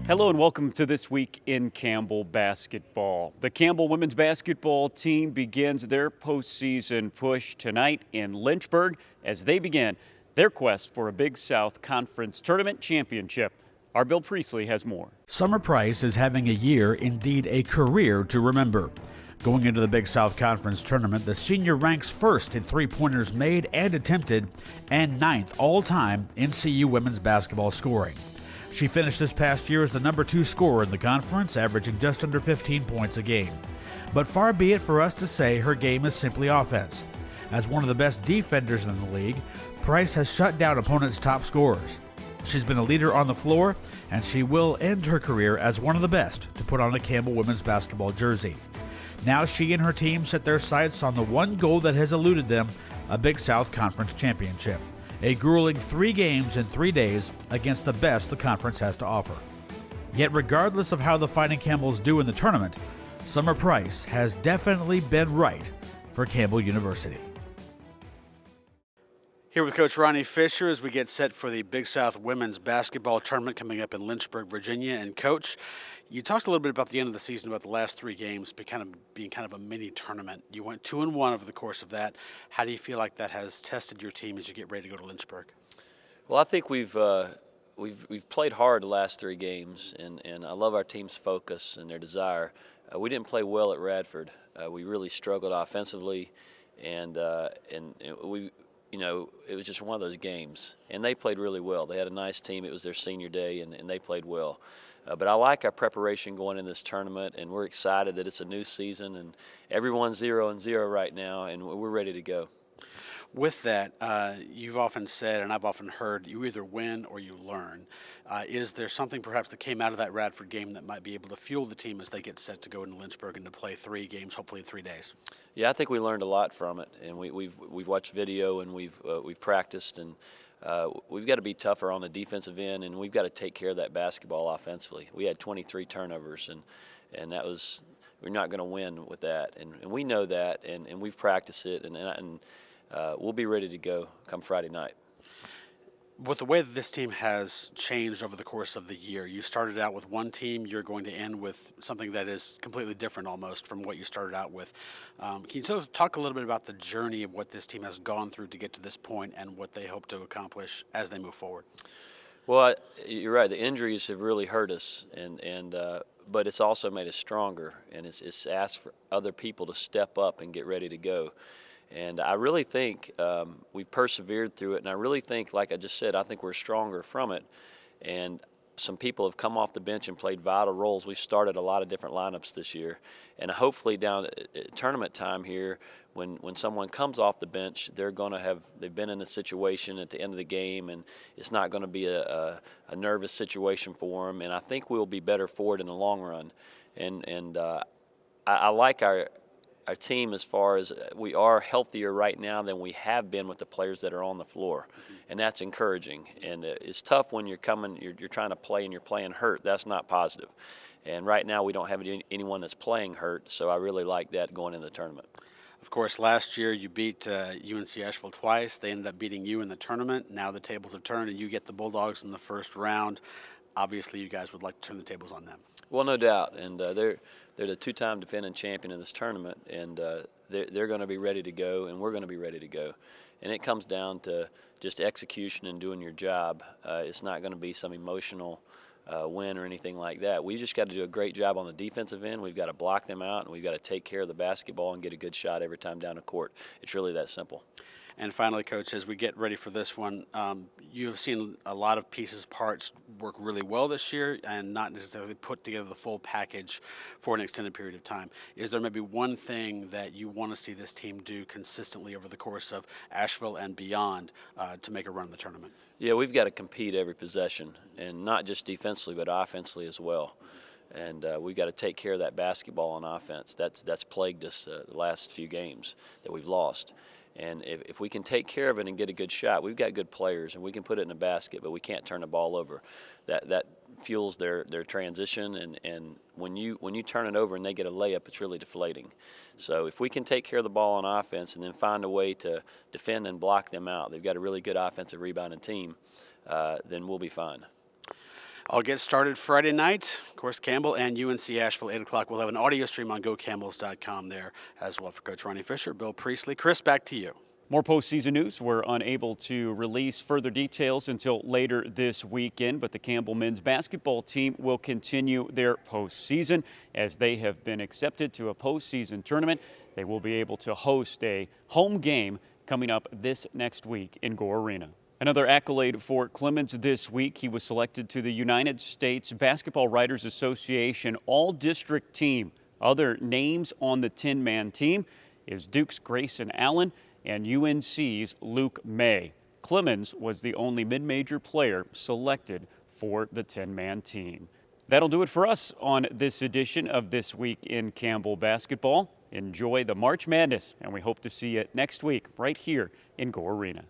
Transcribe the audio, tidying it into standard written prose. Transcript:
Hello and welcome to This Week in Campbell Basketball. The Campbell women's basketball team begins their postseason push tonight in Lynchburg as they begin their quest for a Big South Conference Tournament championship. Our Bill Priestley has more. Summer Price is having a year, indeed a career, to remember. Going into the Big South Conference Tournament, the senior ranks first in three-pointers made and attempted and ninth all-time in CU women's basketball scoring. She finished this past year as the number 2 scorer in the conference, averaging just under 15 points a game. But far be it for us to say her game is simply offense. As one of the best defenders in the league, Price has shut down opponents' top scorers. She's been a leader on the floor, and she will end her career as one of the best to put on a Campbell women's basketball jersey. Now she and her team set their sights on the one goal that has eluded them, a Big South Conference championship. A grueling 3 games in 3 days against the best the conference has to offer. Yet regardless of how the Fighting Campbells do in the tournament, Summer Price has definitely been right for Campbell University. Here with Coach Ronnie Fisher as we get set for the Big South Women's Basketball Tournament coming up in Lynchburg, Virginia. And Coach, you talked a little bit about the end of the season, about the last 3 games being kind of a mini tournament. You went 2-1 over the course of that. How do you feel like that has tested your team as you get ready to go to Lynchburg? Well, I think we've played hard the last 3 games, and I love our team's focus and their desire. We didn't play well at Radford. We really struggled offensively, and we. You know, it was just one of those games, and they played really well. They had a nice team. It was their senior day, and they played well. But I like our preparation going in this tournament, and we're excited that it's a new season, and everyone's 0-0 right now, and we're ready to go. With that, you've often said, and I've often heard, you either win or you learn. Is there something perhaps that came out of that Radford game that might be able to fuel the team as they get set to go into Lynchburg and to play 3 games, hopefully in 3 days? Yeah, I think we learned a lot from it, and we've watched video and we've practiced, and we've got to be tougher on the defensive end, and we've got to take care of that basketball offensively. We had 23 turnovers, and that was, we're not going to win with that, and we know that, and we've practiced it, and we'll be ready to go come Friday night. With the way that this team has changed over the course of the year, you started out with one team, you're going to end with something that is completely different almost from what you started out with. Can you talk a little bit about the journey of what this team has gone through to get to this point and what they hope to accomplish as they move forward? Well, you're right. The injuries have really hurt us, but it's also made us stronger, and it's asked for other people to step up and get ready to go. And I really think we've persevered through it, and I really think, like I just said, I think we're stronger from it. And some people have come off the bench and played vital roles. We've started a lot of different lineups this year. And hopefully down at tournament time here, when someone comes off the bench, they've been in a situation at the end of the game, and it's not going to be a nervous situation for them. And I think we'll be better for it in the long run. And I like our team as far as we are healthier right now than we have been with the players that are on the floor, and that's encouraging. And it's tough when you're trying to play and you're playing hurt. That's not positive. And right now we don't have anyone that's playing hurt, so I really like that going into the tournament. Of course, last year you beat UNC Asheville twice. They ended up beating you in the tournament. Now the tables have turned, and you get the Bulldogs in the first round. Obviously, you guys would like to turn the tables on them. Well, no doubt, and they're the 2-time defending champion in this tournament, and they're going to be ready to go, and we're going to be ready to go. And it comes down to just execution and doing your job. It's not going to be some emotional win or anything like that. We just got to do a great job on the defensive end. We've got to block them out, and we've got to take care of the basketball and get a good shot every time down the court. It's really that simple. And finally, Coach, as we get ready for this one, you have seen a lot of pieces, parts work really well this year and not necessarily put together the full package for an extended period of time. Is there maybe one thing that you want to see this team do consistently over the course of Asheville and beyond to make a run in the tournament? Yeah, we've got to compete every possession, and not just defensively but offensively as well. And we've got to take care of that basketball on offense. That's plagued us the last few games that we've lost. And if we can take care of it and get a good shot, we've got good players, and we can put it in a basket, but we can't turn the ball over. That fuels their transition, and when you turn it over and they get a layup, it's really deflating. So if we can take care of the ball on offense and then find a way to defend and block them out, they've got a really good offensive rebounding team, then we'll be fine. I'll get started Friday night. Of course, Campbell and UNC Asheville, 8 o'clock. We'll have an audio stream on GoCamels.com there as well for Coach Ronnie Fisher, Bill Priestley. Chris, back to you. More postseason news. We're unable to release further details until later this weekend, but the Campbell men's basketball team will continue their postseason as they have been accepted to a postseason tournament. They will be able to host a home game coming up this next week in Gore Arena. Another accolade for Clemens this week. He was selected to the United States Basketball Writers Association All-District Team. Other names on the 10-man team is Duke's Grayson Allen and UNC's Luke May. Clemens was the only mid-major player selected for the 10-man team. That'll do it for us on this edition of This Week in Campbell Basketball. Enjoy the March Madness, and we hope to see you next week right here in Gore Arena.